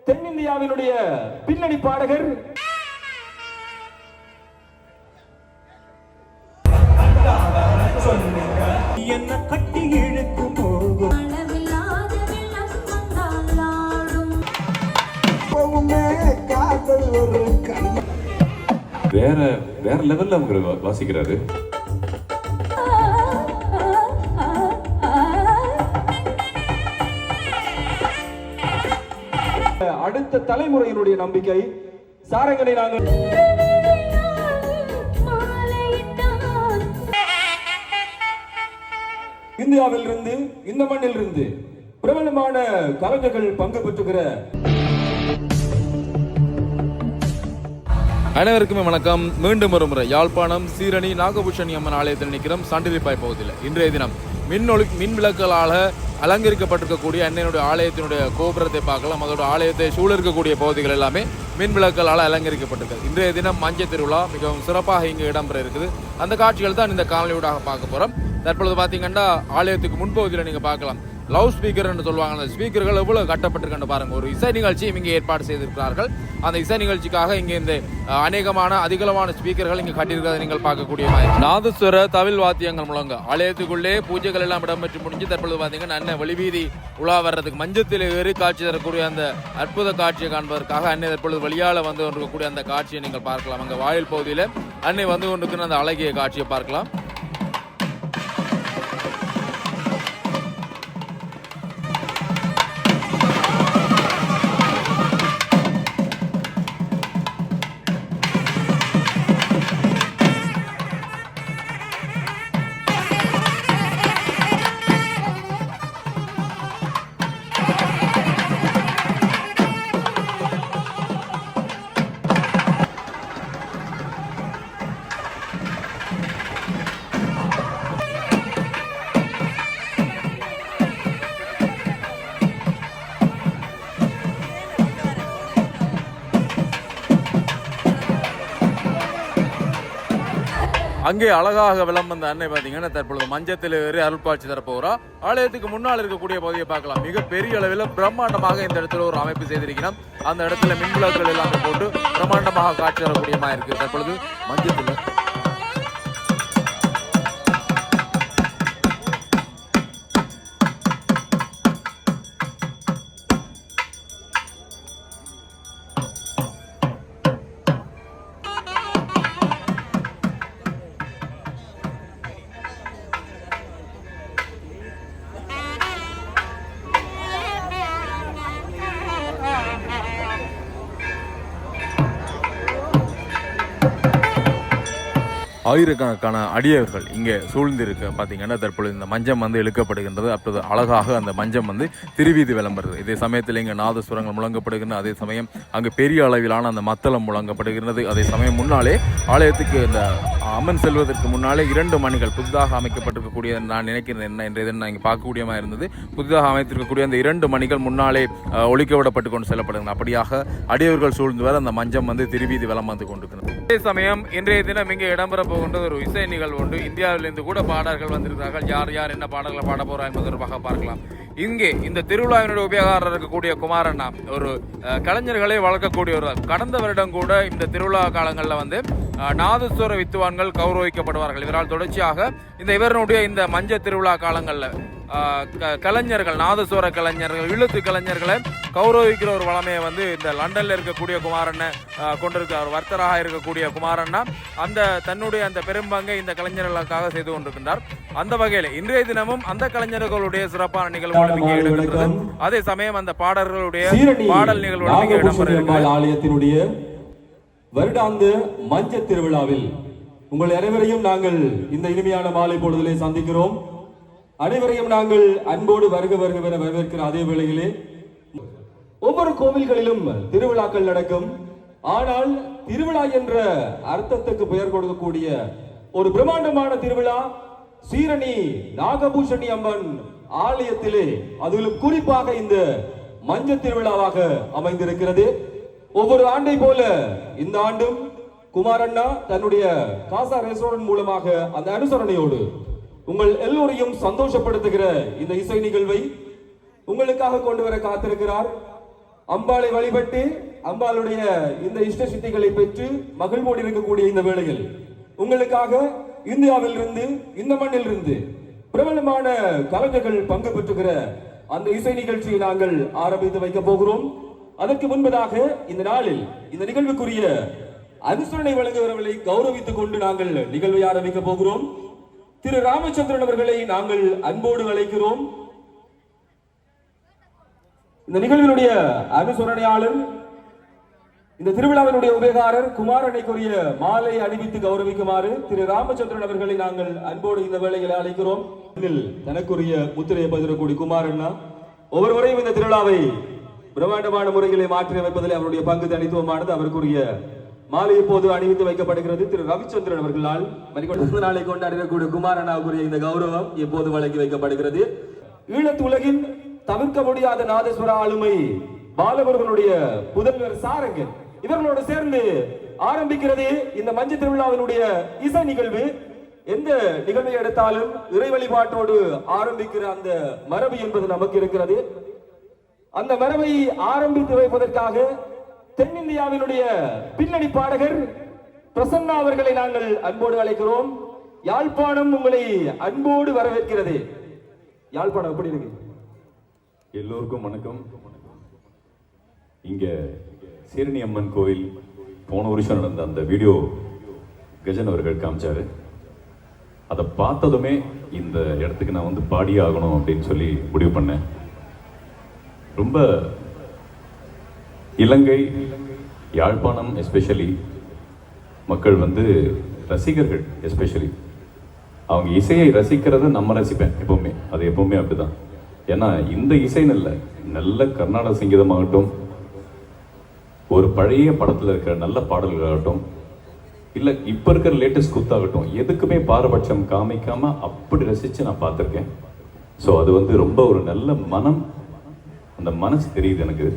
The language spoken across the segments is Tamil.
தென்னிந்தியாவினுடைய பின்னணி பாடகர் என்ன கட்டி இழுக்கும் போகும் வேற வேற லெவல்ல அவங்க வாசிக்கிறாரு. அடுத்த தலைமுறையினுடைய நம்பிக்கை சாரங்கனை நாங்கள் இந்தியாவில் இருந்து இந்த மண்ணில் இருந்து பிரபலமான கலைஞர்கள் பங்கு பெற்றுகிற அனைவருக்குமே வணக்கம். மீண்டும் ஒரு முறை யாழ்ப்பாணம் சீரணி நாகபூஷணி அம்மன் ஆலயத்தில் நிற்கிறோம். சாண்டிலிப்பாய் பகுதியில் இன்றைய தினம் மின் விளக்குகளால் அலங்கரிக்கப்பட்டிருக்கக்கூடிய அன்னையினுடைய ஆலயத்தினுடைய கோபுரத்தை பார்க்கலாம். அதோட ஆலயத்தை சூழ இருக்கக்கூடிய பகுதிகள் எல்லாமே மின் விளக்குகளால் அலங்கரிக்கப்பட்டிருக்கு. இன்றைய தினம் மஞ்சள் திருவிழா மிகவும் சிறப்பாக இங்கே இடம்பெற இருக்குது. அந்த காட்சிகள் தான் இந்த காணொலியூடாக பார்க்க போகிறோம். தற்பொழுது பார்த்தீங்கன்னா ஆலயத்துக்கு முன்பகுதியில் நீங்கள் பார்க்கலாம் லவுட் ஸ்பீக்கர் என்று சொல்லுவாங்க. அந்த ஸ்பீக்கர்கள் எவ்வளவு கட்டப்பட்டிருக்கன்னு பாருங்க. ஒரு இசை நிகழ்ச்சியும் இங்கே ஏற்பாடு செய்திருக்கிறார்கள். அந்த இசை நிகழ்ச்சிக்காக இங்கே இந்த அநேகமான அதிகளவான ஸ்பீக்கர்கள் இங்கே கட்டியிருக்கிறத நீங்கள் பார்க்கக்கூடிய நாதஸ்வர தவில் வாத்தியங்கள் முழங்க ஆலயத்துக்குள்ளே பூஜைகள் எல்லாம் இடம்பெற்று முடிஞ்சு தற்பொழுது பார்த்தீங்கன்னா அன்னை வெளிவீதி உலா வர்றதுக்கு மஞ்சத்தில் ஏறி காட்சி தரக்கூடிய அந்த அற்புத காட்சியை காண்பதற்காக அன்னை தற்பொழுது வழியால் வந்து கொண்டிருக்கக்கூடிய அந்த காட்சியை நீங்கள் பார்க்கலாம். அங்கே வாயில் பகுதியில் அன்னை வந்து கொண்டிருக்கிற அந்த அழகிய காட்சியை பார்க்கலாம். அங்கே அழகாக விளம் வந்த அன்னை பார்த்தீங்கன்னா தற்பொழுது மஞ்சத்தில் ஏறி அருள்பாட்சி தரப்போகிறா. ஆலயத்துக்கு முன்னால் இருக்கக்கூடிய பகுதியை பார்க்கலாம். மிக பெரிய அளவில் பிரம்மாண்டமாக இந்த இடத்துல ஒரு அமைப்பு செய்திருக்கிறோம். அந்த இடத்துல மின்விளக்குகள் எல்லாமே போட்டு பிரம்மாண்டமாக காட்சி தரக்கூடியமா இருக்கு. தற்பொழுது மஞ்சத்தில் ஆயிரக்கணக்கான அடியவர்கள் இங்கே சூழ்ந்திருக்க பார்த்தீங்கன்னா தற்பொழுது இந்த மஞ்சம் வந்து இழுக்கப்படுகின்றது. அப்போது அழகாக அந்த மஞ்சம் வந்து திருவீதி விளம்புறது. இதே சமயத்தில் இங்கே நாதஸ்வரங்கள் முழங்கப்படுகின்றன. அதே சமயம் அங்கே பெரிய அளவிலான அந்த மத்தளம் முழங்கப்படுகிறது. அதே சமயம் முன்னாலே ஆலயத்துக்கு இந்த அம்மன் செல்வதற்கு முன்னாலே 2 மணிகள் புதிதாக அமைக்கப்பட்டிருக்கக்கூடிய நான் நினைக்கிறேன் என்ன என்ற நான் இங்கே பார்க்கக்கூடியமாக இருந்தது. புதிதாக அமைத்திருக்கக்கூடிய அந்த 2 மணிகள் முன்னாலே ஒழிக்க விடப்பட்டு கொண்டு செல்லப்படுகிறது. அப்படியாக அடியவர்கள் சூழ்ந்து வர அந்த மஞ்சம் வந்து திருவீதி விளம் வந்து கொண்டிருக்கிறது. அதே சமயம் இன்றைய தினம் இங்கே இடம்பெற போகின்றது ஒரு இசை நிகழ்வு உண்டு. இந்தியாவிலிருந்து கூட பாடல்கள் வந்திருக்கிறார்கள். யார் யார் என்ன பாடல்களை பாட போறார் என்பது தொடர்பாக பார்க்கலாம். இங்கே இந்த திருவிழாவினுடைய உபயோகாரர் இருக்கக்கூடிய குமாரண்ணா ஒரு கலைஞர்களை வளர்க்கக்கூடிய ஒரு கடந்த வருடம் கூட இந்த திருவிழா காலங்களில் வந்து நாதஸ்வர வித்துவான்கள் கௌரவிக்கப்படுவார்கள். இவரால் தொடர்ச்சியாக இவருடைய இந்த மஞ்சள் திருவிழா காலங்களில் கலைஞர்கள் நாதஸ்வர கலைஞர்கள் இழுத்து கலைஞர்களை கௌரவிக்கிற ஒரு வளமையை வந்து இந்த லண்டன்ல இருக்கக்கூடிய குமாரண்ண கொண்டிருக்கிறார். வர்த்தராக இருக்கக்கூடிய குமாரண்ணா அந்த தன்னுடைய அந்த பெரும்பங்கை இந்த கலைஞர்களுக்காக செய்து கொண்டிருக்கின்றார். அந்த வகையில் இன்றைய தினமும் அந்த கலைஞர்களுடைய சிறப்பான நிகழ்வுகள் அதே சமயம் அந்த பாடல்களுடைய பாடல் நிகழ்வுகள் ஆலயத்தினுடைய வருடாந்த மஞ்சள் திருவிழாவில் உங்கள் அனைவரையும் நாங்கள் இந்த இனிமையான மாலை பொழுதிலே சந்திக்கிறோம். அனைவரையும் நாங்கள் அன்போடு வருக வருக என வரவேற்கிற அதே வேளையிலே ஒவ்வொரு கோவில்களிலும் திருவிழாக்கள் நடக்கும். ஆனால் திருவிழா என்ற அர்த்தத்துக்கு பெயர் கொடுக்கக்கூடிய ஒரு பிரம்மாண்டமான திருவிழா சீரணி நாகபூஷணி அம்மன் ஆலயத்திலே அதிலும் குறிப்பாக இந்த மஞ்சள் திருவிழாவாக அமைந்திருக்கிறது. ஒவ்வொரு ஆண்டை போல இந்த ஆண்டும் குமாரண்ணா தன்னுடைய காசா ரெஸ்டாரண்ட் மூலமாக அந்த அனுசரணையோடு உங்கள் எல்லோரையும் சந்தோஷப்படுத்துகிற இந்த இசை நிகழ்வை உங்களுக்காக கொண்டு வர காத்திருக்கிறார். அம்பாளை வழிபட்டு அம்பாளுடைய இந்த இஷ்ட சித்திகளை பெற்று மகிழ்வோடு இருக்கக்கூடிய இந்த வேளையில் உங்களுக்காக இந்தியாவில் இருந்து இந்த மண்ணில் இருந்து பிரபலமான கலைஞர்கள் பங்கு பெற்றுகிற அந்த இசை நிகழ்ச்சியை நாங்கள் ஆரம்பித்து வைக்க போகிறோம். அதற்கு முன்பதாக இந்த நாளில் இந்த நிகழ்வுக்குரிய அனுசரணை வழங்குகிறவர்களை கௌரவித்துக் கொண்டு நாங்கள் நிகழ்வை ஆரம்பிக்க போகிறோம். திரு ராமச்சந்திரன் அவர்களை நாங்கள் அன்போடு அழைக்கிறோம். இந்த நிகழ்வினுடைய அனுசரணையாளர் இந்த திருவிழாவினுடைய உபகாரர் குமாரனைக்குரிய மாலை அணிவித்து கௌரவிக்குமாறு திரு ராமச்சந்திரன் அவர்களை நாங்கள் அன்போடு இந்த வேளையில் அழைக்கிறோம். இதில் தனக்குரிய முத்திரையை பதிரக்கூடிய குமாரண்ணா ஒவ்வொருவரையும் இந்த திருவிழாவை பிரம்மாண்டமான முறைகளை மாற்றி அமைப்பதில் அவருடைய பங்கு தனித்துவமானது. அவருக்குரிய மாலை இப்போது அணிவித்து வைக்கப்படுகிறது. திரு ரவிச்சந்திரன் அவர்களால் மணிக்கொண்டு நாளை கொண்டாடக்கூடிய குமாரண்ணாவுக்குரிய இந்த கௌரவம் இப்போது வழங்கி வைக்கப்படுகிறது. ஈழத்து உலகின் தவிர்க்க முடியாத நாதஸ்வர ஆளுமை பாலமுருகனுடைய புதல்வர் சாரங்கன் இவர்களோடு சேர்ந்து ஆரம்பிக்கிறது இந்த மஞ்ச திருவிழாவினுடைய இசை நிகழ்வு. எந்த நிகழ்வை எடுத்தாலும் இறை வழிபாட்டோடு ஆரம்பிக்கிற அந்த மரபு என்பது நமக்கு இருக்கிறது. அந்த மரபை ஆரம்பித்து வைப்பதற்காக தென்னிந்தியாவினுடைய பின்னணி பாடகர் பிரசன்னா அவர்களை நாங்கள் அன்போடு அழைக்கிறோம். யாழ்ப்பாணம் உங்களை அன்போடு வரவேற்கிறது. யாழ்ப்பாணம் எப்படி இருக்கு? எல்லோருக்கும் வணக்கம். இங்க சீரணி அம்மன் கோவில் போன வருஷம் நடந்த அந்த வீடியோ கஜன் அவர்கள் காமிச்சாரு. அதை பார்த்ததுமே இந்த இடத்துக்கு நான் வந்து பாடியே ஆகணும் அப்படின்னு சொல்லி முடிவு பண்ணேன். ரொம்ப இலங்கை யாழ்ப்பாணம் எஸ்பெஷலி மக்கள் வந்து ரசிகர்கள், எஸ்பெஷலி அவங்க இசையை ரசிக்கிறத நம்ம ரசிப்பேன் எப்பவுமே. அது எப்பவுமே அப்படிதான். ஏன்னா இந்த இசை நல்ல கர்நாடக சங்கீதமாகட்டும், ஒரு பழைய படத்தில் இருக்கிற நல்ல பாடல்களாகட்டும், இல்லை இப்போ இருக்கிற லேட்டஸ்ட் குத்தாகட்டும், எதுக்குமே பாரபட்சம் காமிக்காம அப்படி ரசித்து நான் பார்த்துருக்கேன். ஸோ அது வந்து ரொம்ப ஒரு நல்ல மனம், அந்த மனசு தெரியுது எனக்கு.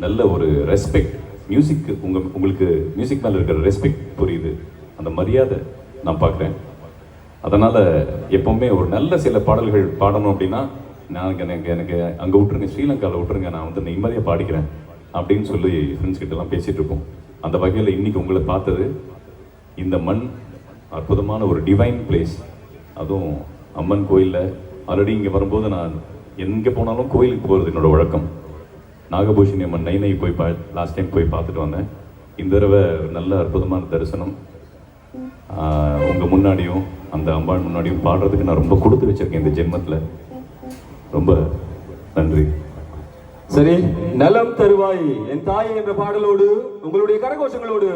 நல்ல ஒரு ரெஸ்பெக்ட் மியூசிக்கு, உங்களுக்கு மியூசிக் மேலே இருக்கிற ரெஸ்பெக்ட் புரியுது, அந்த மரியாதை நான் பார்க்குறேன். அதனால் எப்போவுமே ஒரு நல்ல சில பாடல்கள் பாடணும் அப்படின்னா எனக்கு அங்கே விட்டுருங்க, ஸ்ரீலங்காவில் விட்டுருங்க, நான் வந்து நிம்மதியாக பாடிக்கிறேன் அப்படின்னு சொல்லி ஃப்ரெண்ட்ஸ் கிட்டலாம் பேசிகிட்டு இருக்கோம். அந்த வகையில் இன்றைக்கி உங்களை பார்த்தது, இந்த மண் அற்புதமான ஒரு டிவைன் பிளேஸ், அதுவும் அம்மன் கோயிலில். ஆல்ரெடி இங்கே வரும்போது நான் எங்கே போனாலும் கோயிலுக்கு போகிறது என்னோடய வழக்கம். நாகபூஷணி அம்மன் நைனை போய் லாஸ்ட் டைம் போய் பார்த்துட்டு வந்தேன். இந்த தடவை நல்ல அற்புதமான தரிசனம். உங்கள் முன்னாடியும் அந்த அம்பாள் முன்னாடியும் பாடுறதுக்கு நான் ரொம்ப கொடுத்து வச்சுருக்கேன் இந்த ஜென்மத்தில். ரொம்ப நன்றி. சரி, நலம் தருவாய் என் தாய் என்ற பாடலோடு உங்களுடைய கரகோஷங்களோடு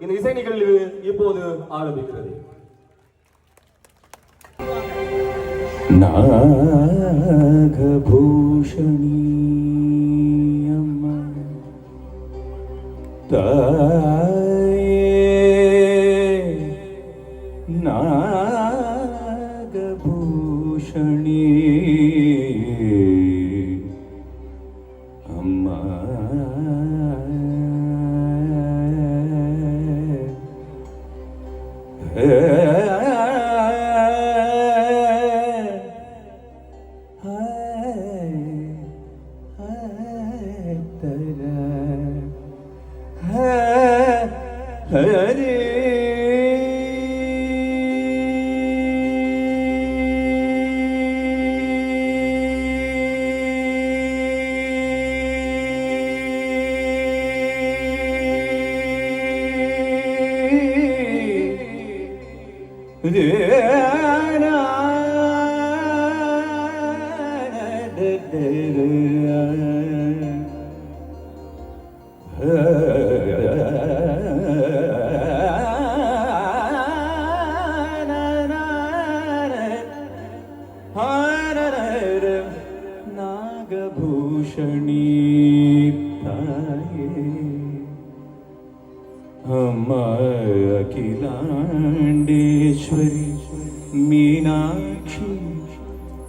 இந்த இசை நிகழ்வு இப்போது ஆரம்பிக்கிறது. நாகபூஷணி அம்மா தாயே, நாகபூஷணி அம்மா நாகபூஷணி தாயே அம்மா அகிலாண்டேஸ்வரி மீனாட்சி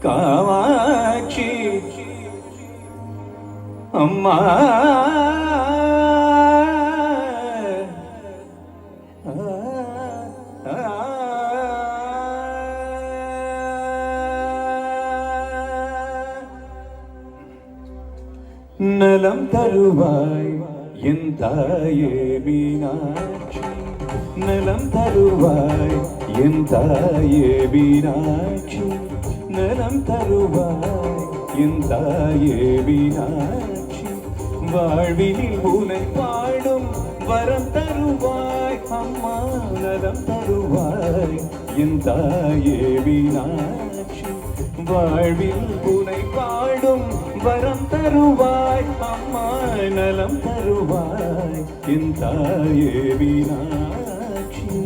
காமாட்சி அம்மா நல நலம் தருவாய் என் தாயே மீனாட்சி, நலம் தருவாய் என் தாயே மீனாட்சி, நலம் தருவாய் என் தாயே மீனாட்சி, வாழ்வினில் உனை பாடும் வரம் தருவாய் அம்மா, நலம் தருவாய் என் தாயே மீனாட்சி, வாழ்வில் உனை பாடும் வரம் தருவாய் அம்மா, நலம் தருவாய் என் தாயே மீனாட்சி.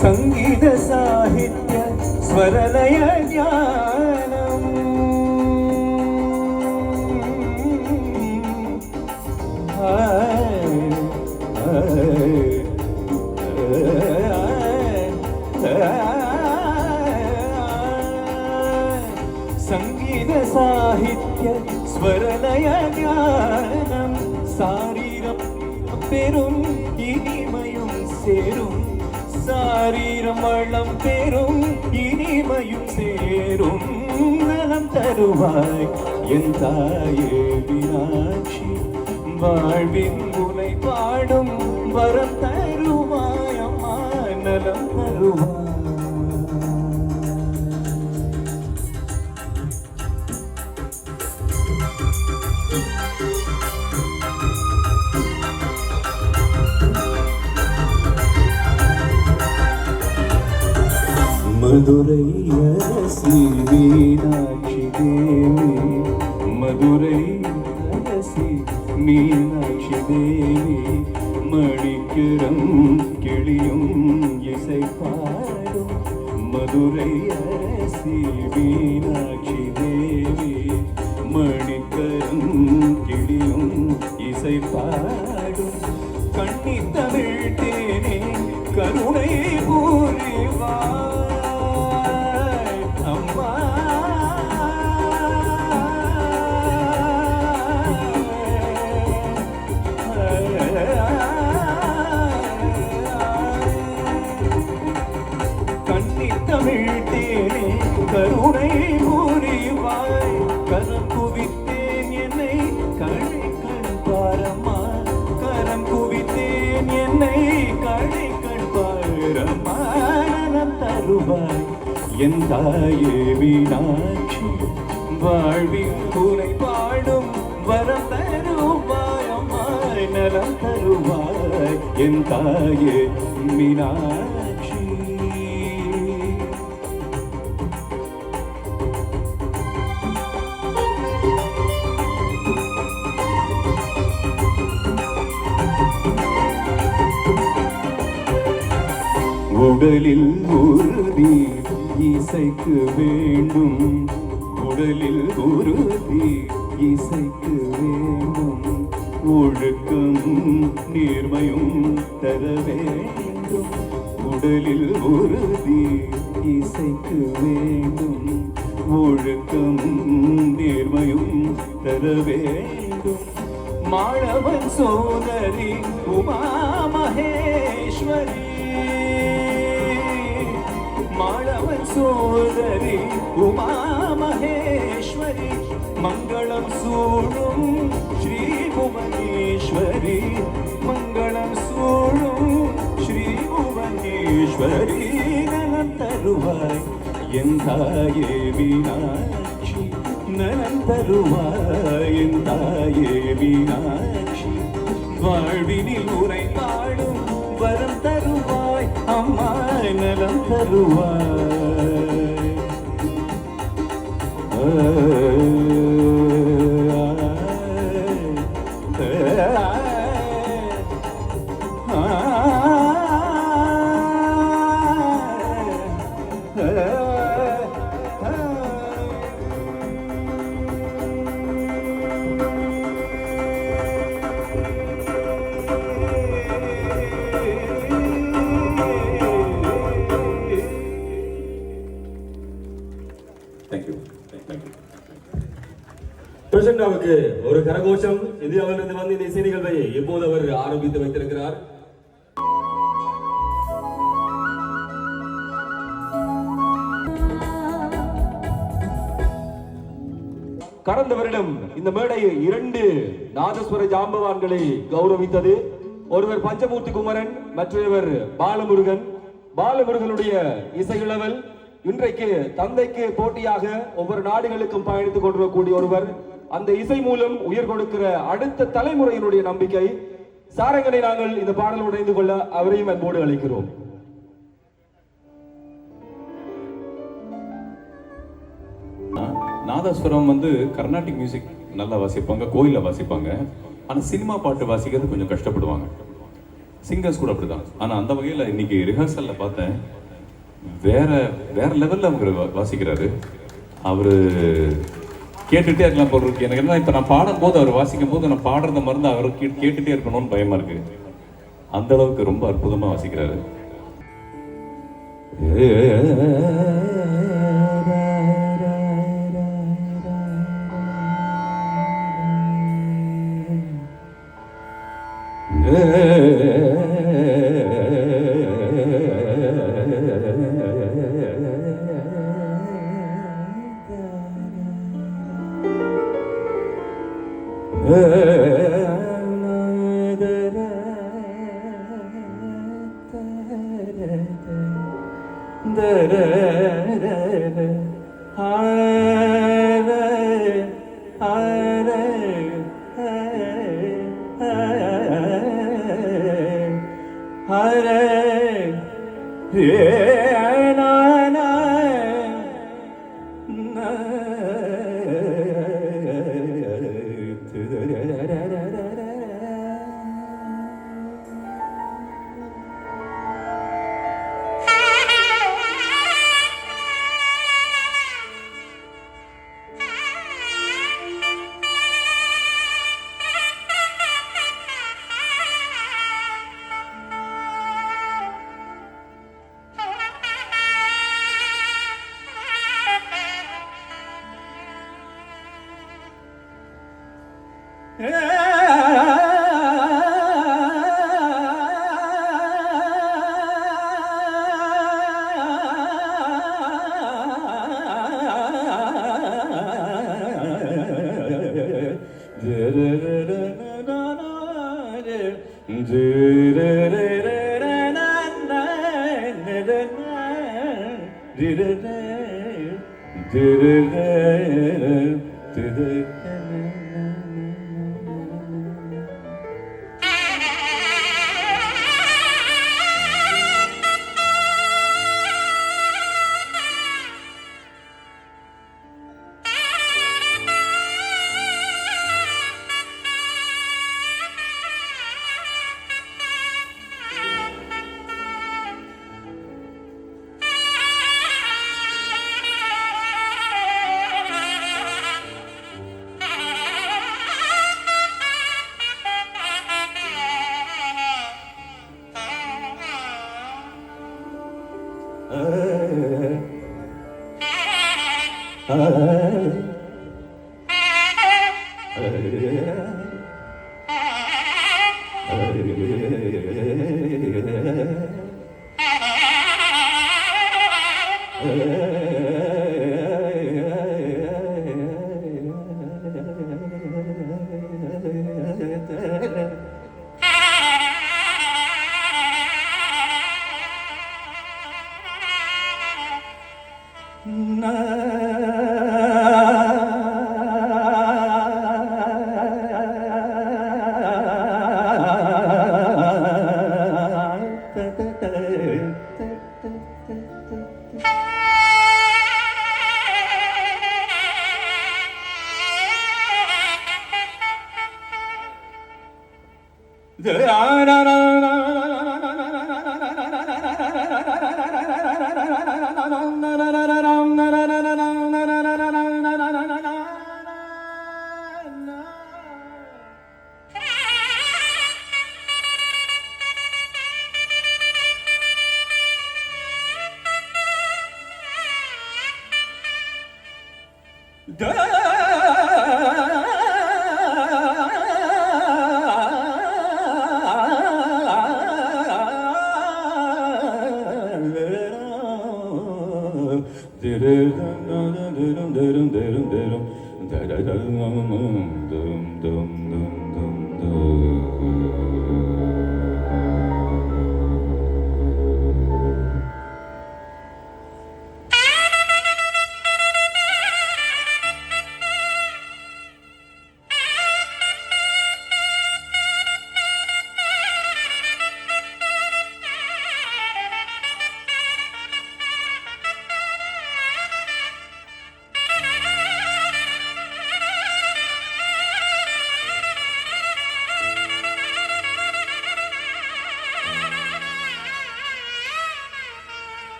சங்கீத சாகித்ய ஸ்வரலய ஞானம் சங்கீத சாகித்ய ஸ்வரலய ஞானம் சாரீரம் பெரும் இனிமையும் சேரும், சாரீரம் வளம் பெரும் இனிமையும் சேரும், நலம் தருவாய் என் தாயே மீனாட்சி, வாழ்வின் உனை பாடும் வரம் தருவாய் அம்மா, நலம் தருவாய். மதுரை அரசி மீனாட்சி தேவி, மதுரை அரசி மீனாட்சி தேவி, மணிக்கரம் கிளியும் இசை பாடும், மதுரை அரசி மீனாட்சி தேவி, மணிக்கரம் கிளியும் இசை பாடும், கண்ணி தமிழ் தேனே கருணை பூரிவாய் அம்மா, கண்ணி தமிழ் தேனே கருணை பூரிவாய், கரம் குவித்தேன் என்னை கழை கண் பாரம்மா, கரம் குவித்தேன் என்னை கழை கண் பாரம்மா, நலம் தருவாய் என் தாயே மீனாட்சி, வாழ்வில் உனை பாடும் வரம் தருவாய் அம்மா, நலம் தருவாய் என் தாயே மீனாட்சி. உடலில் உறுதி இசைக்கு வேண்டும், உடலில் உறுதி இசைக்கு வேண்டும், ஒழுக்கம் நேர்மையும் தர வேண்டும், உடலில் உறுதி இசைக்கு வேண்டும், ஒழுக்கம் நேர்மையும் தர வேண்டும், மாணவன் சோதரி உமா மகேஸ்வரி, மாணவன் சோதரி உமா மகேஸ்வரி, மங்களம் சூழும் ஸ்ரீ புவனேஸ்வரி, மங்களம் சூழும் ஸ்ரீ புவனேஸ்வரி, நலம் தருவாய் என் தாயே மீனாட்சி, நலம் தருவாய் என் தாயே மீனாட்சி, வாழ்வினில் உரை பாடும் வரம் தருவாய் அம்மா, நலம் தருவாய். Thank you. Thank you. அலெக்சாண்டராவுக்கு ஒரு கரகோஷம். இந்தியாவிலிருந்து வந்து இந்த இசை நிகழ்வை எப்போது அவர் ஆரம்பித்து வைத்திருக்கிறார். கடந்த வருடம் இந்த மேடை 2 நாதஸ்வர ஜாம்பவான்களை கௌரவித்தது. ஒருவர் பஞ்சமூர்த்தி குமரன், மற்றொருவர் பாலமுருகன். பாலமுருகனுடைய இசையிழவல் இன்றைக்கு தந்தைக்கு போட்டியாக ஒவ்வொரு நாடுகளுக்கும் பயணித்துக் கொண்டிருக்கக்கூடிய ஒருவர். அந்த இசை மூலம் உயிர் கொடுக்கிற அடுத்த தலைமுறையினுடைய நம்பிக்கை. சாரங்கனை நாங்கள் இந்த பாடல் இணைந்து கொள்ள அவரையும் அன்போடு அழைக்கிறோம். நாதஸ்வரம் வந்து கர்நாடிக் மியூசிக் நல்லா வாசிப்பாங்க, கோயிலில் வாசிப்பாங்க. ஆனால் சினிமா பாட்டு வாசிக்கிறது கொஞ்சம் கஷ்டப்படுவாங்க. சிங்கர்ஸ் கூட அப்படிதான். ஆனால் அந்த வகையில் இன்னைக்கு ரிஹர்சலில் பார்த்தேன், வேற வேற லெவலில் அவங்க வாசிக்கிறாரு. அவர் கேட்டுகிட்டே இருக்கலாம் போல இருக்கு. எனக்கு என்ன, இப்போ நான் பாடும்போது அவர் வாசிக்கும் போது நான் பாடுறத மருந்து அவர் கேட்டுகிட்டே இருக்கணும்னு பயமா இருக்கு. அந்த அளவுக்கு ரொம்ப அற்புதமாக வாசிக்கிறாரு.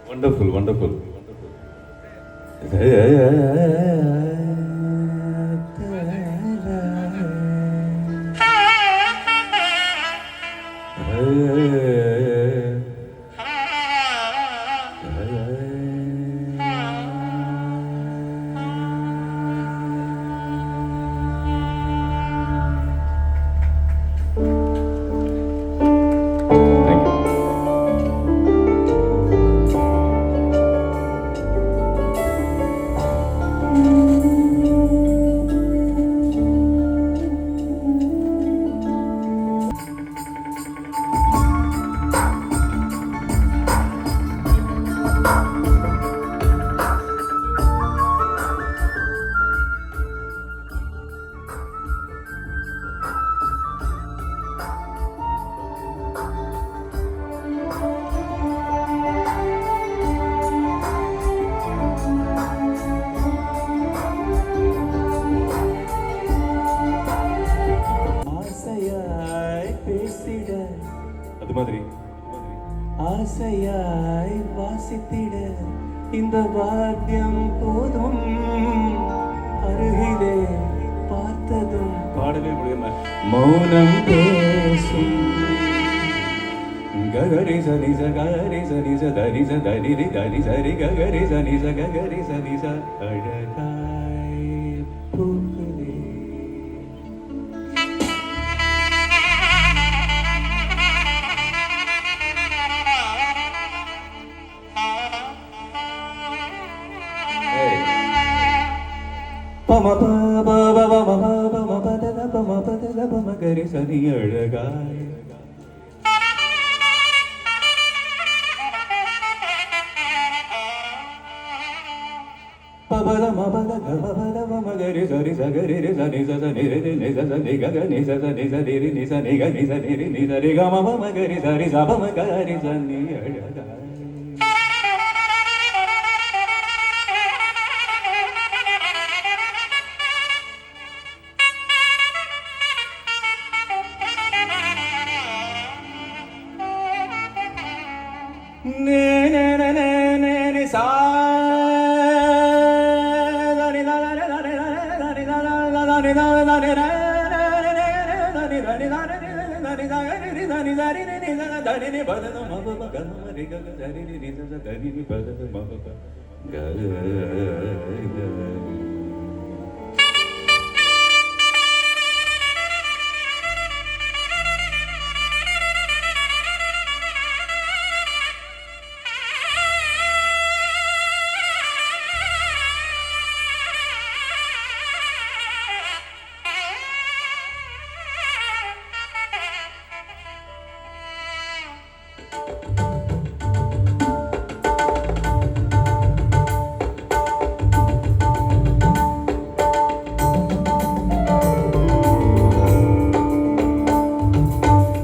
Wonderful, wonderful. Thank you. ஆசையாய் பேசிட அது மாதிரி ஆசையாய் வாசித்திட இந்த வாத்தியம் போதும் அருகிலே பார்த்ததும் பாடவே முடியுமா? மௌனம் பேசும் ககரி சனி சகரி சனி சரி சரி தனி சரி ககரி சனி சகரி சனி ச அழகாய் பூக்குதே. பம ப ப ப ப ப ப ப ப த ப ம ப த ப ம கரி சனி அழகாய். பபத மபத கமபத மமகரி சரி சகரி ரி சனி சனி ரி நி சனி கக நி சனி சரி ரி நி சனி க நி சனி ரி நி சரி க மம மகரி சரி சப மகரி சனி அழகாய். நே நே நே நே நே நே சா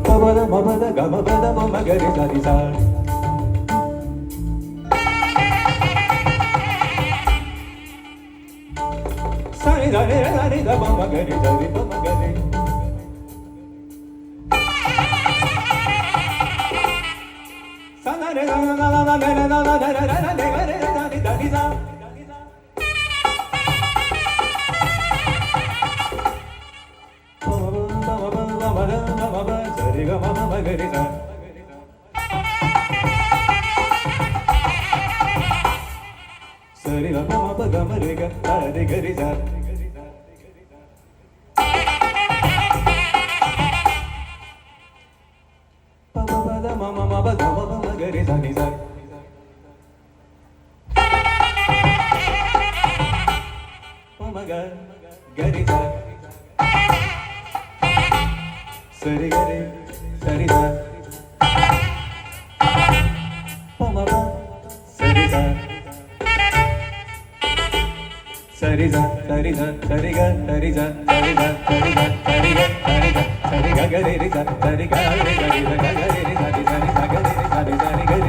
பபத மபத கமபத மமகரி சரி சா சரி சரி சரி த மமகரி சரி மமகரி சனரே சனரே சரி க மம மகரி சா சரி க மம கமரி க சரி கரி சா பப சரி கரி சரிதா பமபா சரிதா சரிதா சரிதா சரிக சரிதா சரிதா சரிதா சரிக சரிதா சரிக கரி சரிக சரிக கரி சரிக கரி சரி சரி சகரி சரி சரி கரி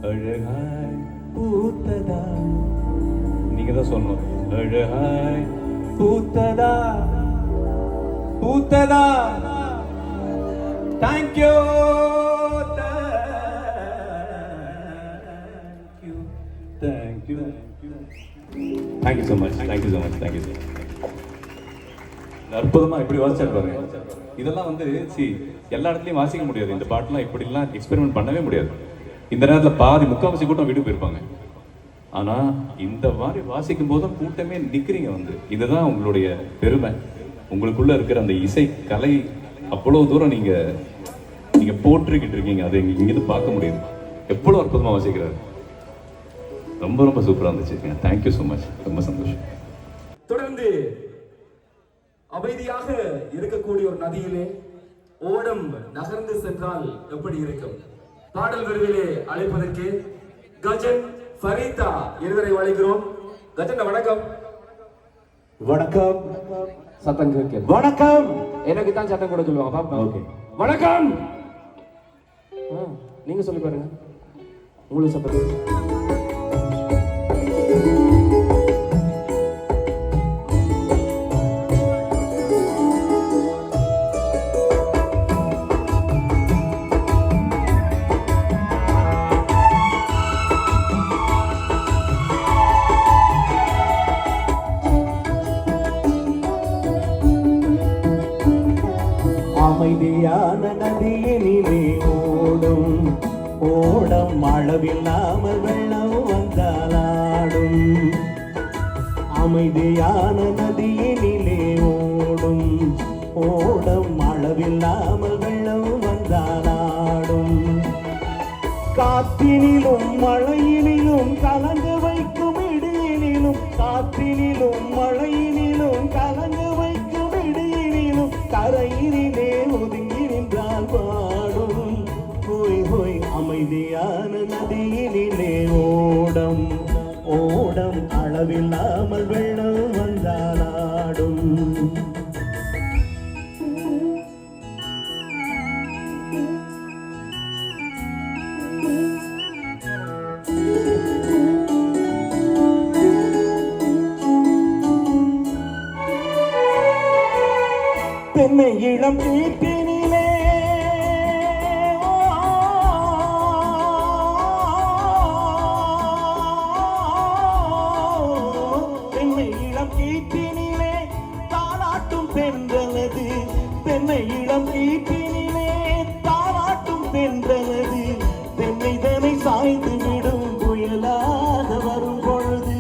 அழகாய் பூத்ததா நீங்க தான் சொல்லணும் அழகாய் பூத்ததா பூத்ததா thank you thank you thank you so much thank you so much thank you so much அற்புதமா இப்படி வாசிச்சாரு பாருங்க இதெல்லாம் வந்து எல்லா இடத்துலையும் வாசிக்க முடியாது இந்த பாட்டுலாம் இப்படிலாம் எக்ஸ்பெரிமெண்ட் பண்ணவே முடியாது இந்த நேரத்தில் பாதி முக்கால்வாசி கூட்டம் வீட்டுக்கு போயிருப்பாங்க ஆனால் இந்த மாதிரி வாசிக்கும் போதும் கூட்டமே நிற்கிறீங்க வந்து இதுதான் உங்களுடைய பெருமை உங்களுக்குள்ள இருக்கிற அந்த இசை கலை அவ்வளோ தூரம் நீங்கள் போட்டிருக்கிட்டு இருக்கீங்க அதை இங்கிருந்து பார்க்க முடியுது எவ்வளோ அற்புதமாக வாசிக்கிறாரு ரொம்ப ரொம்ப சூப்பராக இருந்துச்சு தேங்க்யூ ஸோ மச் ரொம்ப சந்தோஷம் தொடர்ந்து அமைதியாக இருக்கக்கூடிய ஒரு நதியிலே ஓடம் நகர்ந்து சென்றால் எப்படி இருக்கும் பாடல் விருவிலே அழைப்பதற்கு கஜன் ஃபரீதா இருவரை அழைக்கிறோம் கஜன் வணக்கம் வணக்கம் சத்தம் கேட்க வணக்கம் எனக்கு தான் சத்தம் கூட சொல்லுவாங்க பாப்பா ஓகே வணக்கம் நீங்க சொல்லி பாருங்க உங்களுக்கு சத்தம் அமைதியான நதியினிலே ஓடும் ஓடம் அளவில்லாமல் வெள்ளம் வந்தாலாடும் அமைதியான நதியினிலே ஓடும் ஓடம் அளவில்லாமல் வெள்ளம் வந்தாலாடும் காற்றினிலும் மழையினிலும் கலங்க வைக்கும் இடியினிலும் காற்றினிலும் மழையினிலும் கலங்க வைக்கும் இடியினிலும் கரையினிலே ஒதுங்கி நின்றால் பாடும் ஹோய் ஹோய் அமைதியான நதியினிலே ஓடம் ஓடம் அளவில்லாமல் வெள்ளம் வந்தாலாடும் தென்னை இளம் கீட்டினிலே தென்னை இளம் கீட்டினிலே தாலாட்டும் தென்றலது தென்னை இளம் கீட்டினிலே தாலாட்டும் தென்றலது தென்னைதனை சாய்ந்து விடும் புயலாக வரும் பொழுது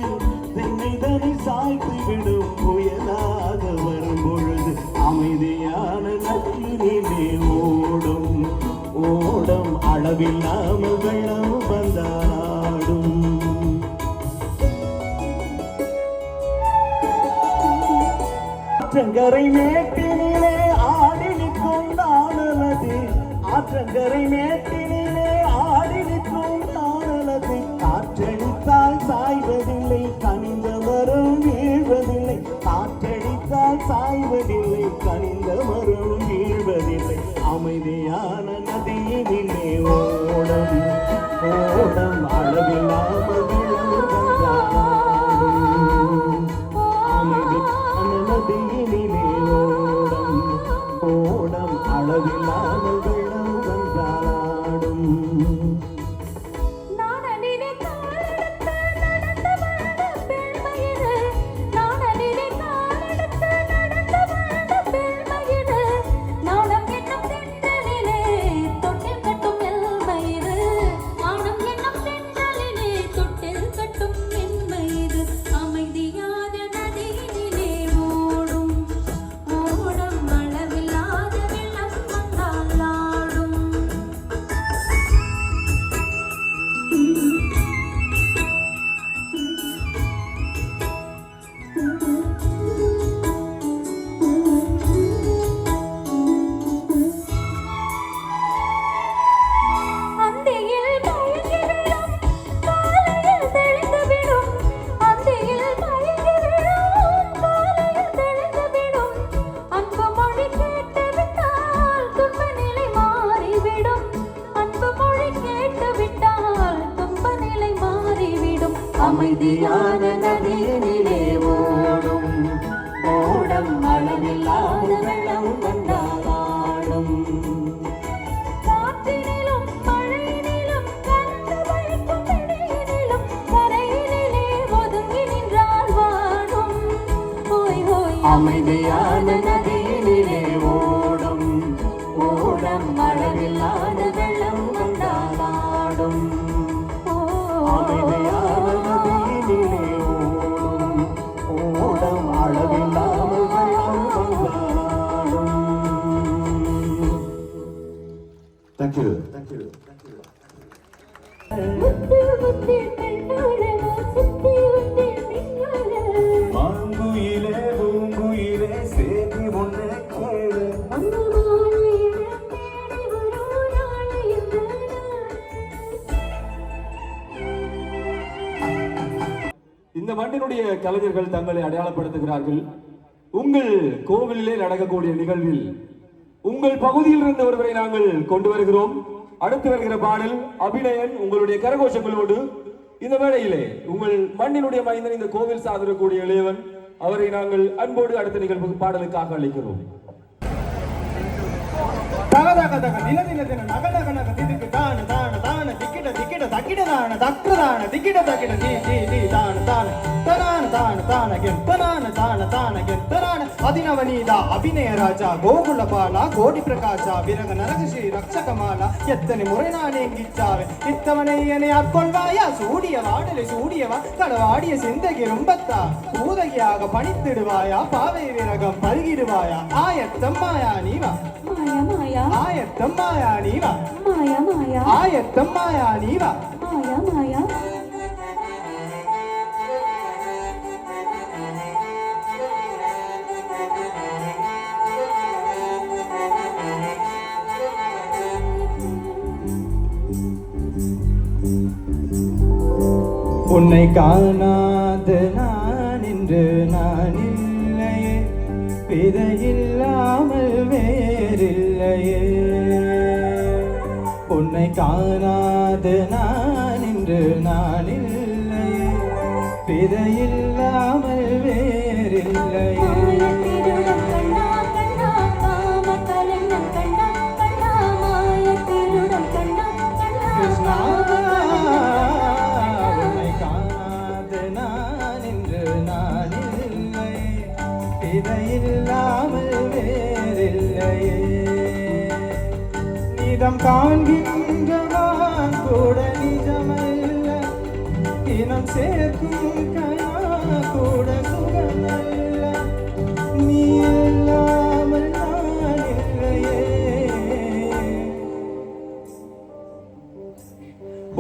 தென்னைதனை சாய்ந்து விடும் புயலாக வரும் பொழுது அமைதியான நதியினிலே ஓடும் ஓடம் அளவில்லாமல் வெள்ளம் வந்தாடும் ஆற்றங்கரை மேட்டினிலே ஆடி நிற்கும் நாணலது ஆற்றங்கரை மேட்டினிலே ஆடி நிற்கும் நாணலது காற்றடித்தால் சாய்வதில்லை கனிந்த மரம் வீழ்வதில்லை காற்றடித்தால் சாய்வதில்லை கனிந்த மரம் வீழ்வதில்லை அமைதியான நதியினிலே ஓடம் ஓடம் அளவில்லாமல் வெள்ளம் வந்தாடும் அமைதி அமைதியான நதியினிலே ஓடும் ஓடம் அளவில்லாத வெள்ளம் வந்தாலும் காற்றினிலும் மழையினிலும் கலந்து வழிக்கும் இடையினிலும் கரையினிலே ஒதுங்கி நின்றால் வாடும் ஹோய் ஹோய் அமைதியான நதியினிலே ஓடும் ஓடம் அளவில்லாத வெள்ளம் வந்தாலும் அமைதியான நதியினிலே ஓடும் ஓடம் அளவில்லாமல் வெள்ளம் வந்தாலும். Thank you. முத்து முத்து கண்ணோரமா சுத்தி வந்து மின்னோர மாங்குயிலே பூங்குயிலே சேதி ஒண்ணு கேளு அம்மாயிட தேடி வரும் நாள் இந்த நாள். இந்த மண்ணினுடைய கலைஞர்கள் தங்களை அடையாளப்படுத்துகிறார்கள். உங்கள் கோவிலிலே நடக்கக்கூடிய நிகழ்வில் உங்கள் பகுதியில் இருந்த ஒருவரை நாங்கள் கொண்டு வருகிறோம். அடுத்து வருகிற பாடல் அபிநயன் உங்களுடைய கரகோஷங்களோடு இந்த வேளையிலே உங்கள் மண்ணினுடைய மைந்தன் இந்த கோவில் சாதரக்கூடிய இளையவன் அவரை நாங்கள் அன்போடு அடுத்த நிகழ்வு பாடலுக்காக அழைக்கிறோம். தக தக தக தின தின தின நக நக நக திதுக்கு தான தான தான திக்கிட திக்கிட தக்கிட தான தக்ர தான திக்கிட தக்கிட தி தி தி தான தான தனான தான தான கென் தனான தான தான கென் தனான அதினவனீதா அபிநய ராஜா கோகுல பாலா கோடி பிரகாಶ விரக நரக ஸ்ரீ ரக்ஷகமாலா எத்தனை முறை நான் எங்கிச்சாவே இத்தவனை என்னை ஆட்கொள்வாயா சூடிய வாடலை சூடியவா களவாடிய சிந்தகி ரொம்பத்தா பூதகியாக பணித்திடுவாயா பாவை விரகம் பருகிடுவாயா ஆயத்தம் மாயா நீவா மாயா மாயா ஆயத்தம் மாயா நீவா மாயா மாயா ஆயத்தம் மாயா நீவா மாயா மாயா உன்னை காணாத நான் இன்று நான் இல்லையே பிதையில்லாமல் வேறில்லையே உன்னை காணாத நான் இன்று நான் இல்லையே பிதையில்லாமல் வேறில்லையே மாயத்திருடம் கண்ணா கண்ணா காம கலங்கம் கண்ணா கண்ணா மாயத்திருடம் கண்ணா கண்ணா கிருஷ்ணா உன்னை காணாத நான் இன்று நான் இல்லை இதையில்லாமல் வேறில்லையே நிதம் காண்கின்றவான் கூட நிஜமல்ல இனம் சேர்க்கும் கயா கூட சுகமல்ல நீ இல்லாமல் நான் இல்லையே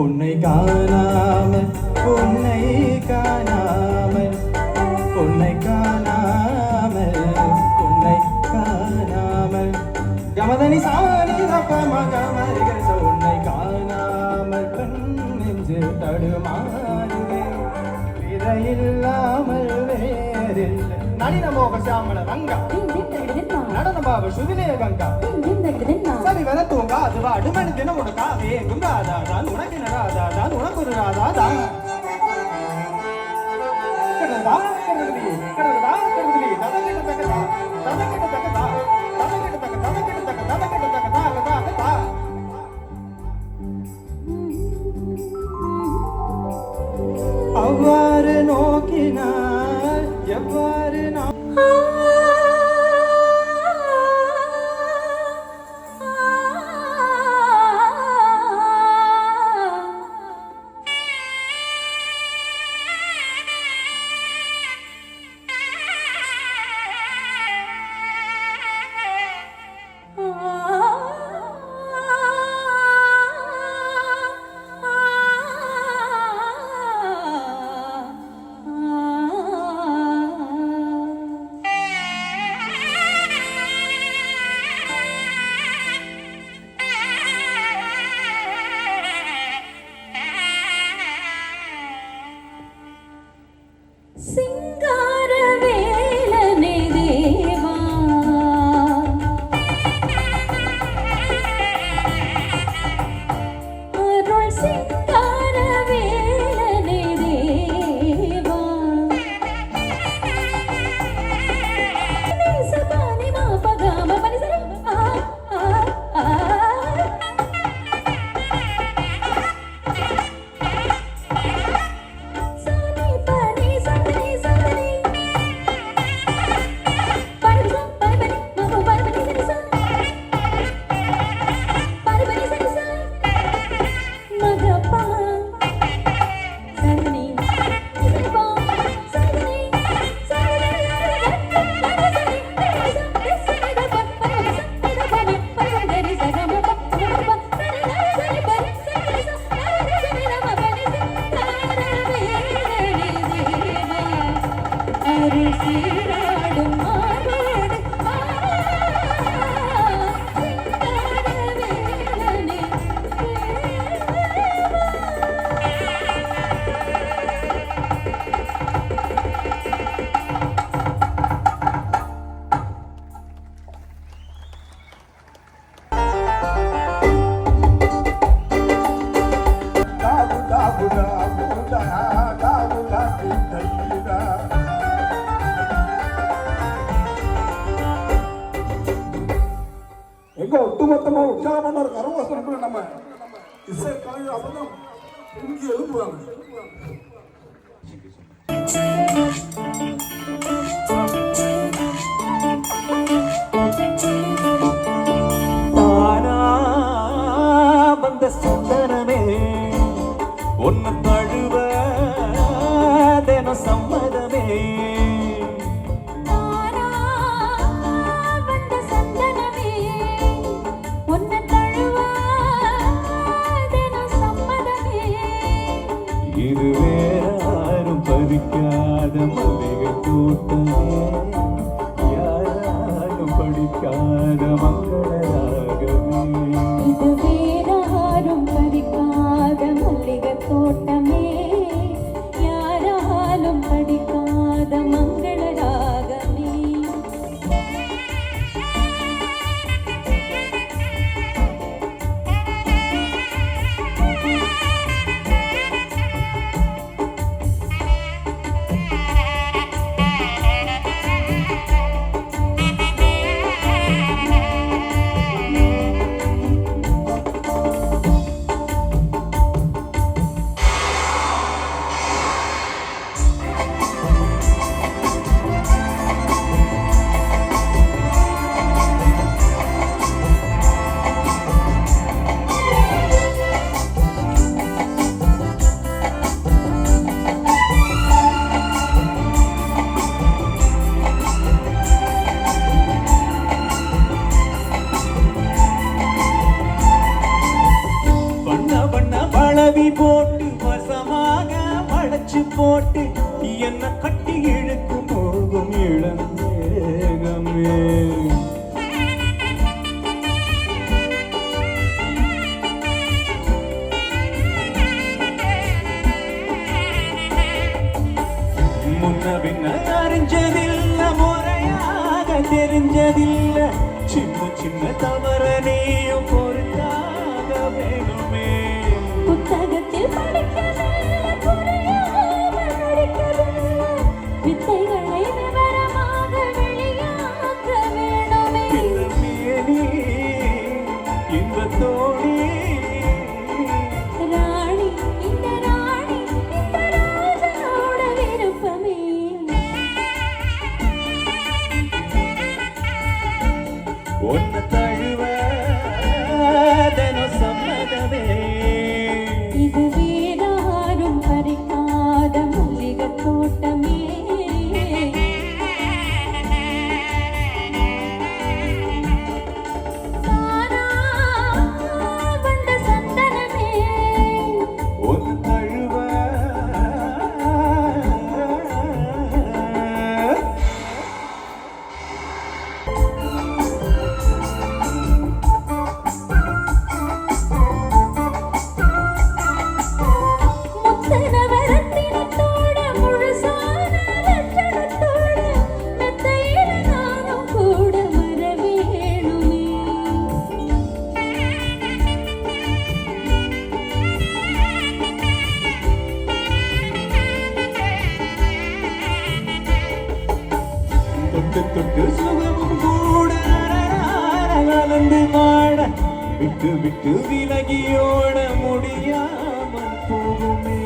உன்னை காணாமல் உன்னை காணாமல் உன்னை காணாமல் உன்னை காணாமல் கமதனி சாணி தப்ப மகமரிகள் உன்னை காணாமல் கண் நெஞ்சு தடுமாறுவே விதையில்லாமல் வேறில்லை நளின மோக சாமல ரங்கா நடன பாப சுதிலேய கங்கா சரி வர தூங்கா அதுவா அடுமணி தினம் உனக்கா வேங்கும் ராதா தான் உனக்கு ராதா தான் உனக்கு ஒரு ராதா தான் கடலதா கடலதி கடலதா கடலதி ததகிட்ட தகதா ததகிட்ட தகதா ததகிட்ட தக ததகிட்ட தக ததகிட்ட தக தாலதா தா அவ்வாறு நோக்கினால் எவ்வாறு நான் சிங்காரவேலனே தேவா அருள் சிங்காரவேலனே தேவா நீராடும் மார்போடு வேலனே எங்க ஒட்டுமொத்தமா உற்சாகமான ஒரு கரவாசம் இருக்கு. நம்ம இசை கலைஞர் அப்பதான் இங்கே எழுப்புவாங்க. தானா வந்த சந்தனமே ஒன்னு தழுவ தினம் சம்மதமே தானா வந்த சந்தனமே உன்னை தழுவ தினம் சம்மதமே இது வேறாரும் பறிக்காத மல்லிகை தோட்டமே யாராலும் படிக்காத மங்களராகவே இது வேறாரும் பறிக்காத மல்லிகை தோட்டமே யாராலும் படிக்காத மங்கள ராகமே வண்ண வண்ண வளவி போட்டு வசமாக வளைச்சு போட்டு என்ன கட்டி இழுக்கும் போகும் இளந்தேகமே முன்ன பின்ன அறிஞ்சதில்ல முறையாக தெரிஞ்சதில்ல சின்ன சின்ன தவற நீயும் பொறுத்தாக வேணுமே புத்தகத்தில் படிக்கவில்லை புரியாமல் நடிக்கவில்லை வித்தைகளை விவரமாக வெளியாக்க வேணுமே மேனி இன்பத்தோடி ராணி இந்த ராஜனோட விருப்பமே ஒன்ன தழுவ தினம் சம்மதமே இது வேறாரும் பறிக்காத மல்லிகை தோட்டமே தானா வந்த சந்தனமே ஒன்னு தழுவ முத்தனவரத்தினத்தோட முழுசான லட்சணத்தோட மெத்தையில நானும் கூட வரவேணுமே தொட்டு தொட்டு சுகமும் கூட கலந்து வாட விட்டு விட்டு விலகியோட முடியாமல் போகுமே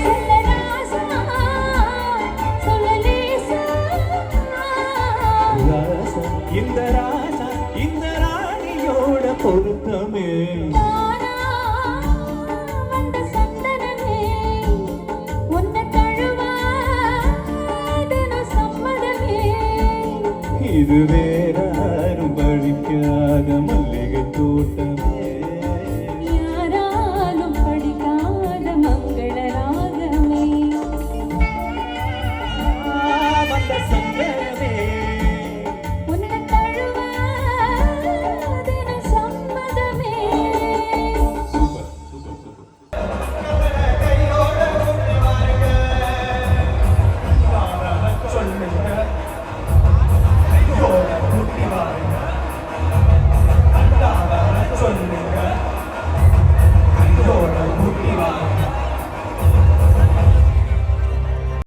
சொல்லலாசா சொல்லலேசா ராசா இந்த ராணியோட பொருத்தமே தானா வந்த சந்தனமே உன்னை தழுவ தினம் சம்மதமே இது வேறாரும் பழிக்காத மல்லிகை தோட்டமே தோட்டமே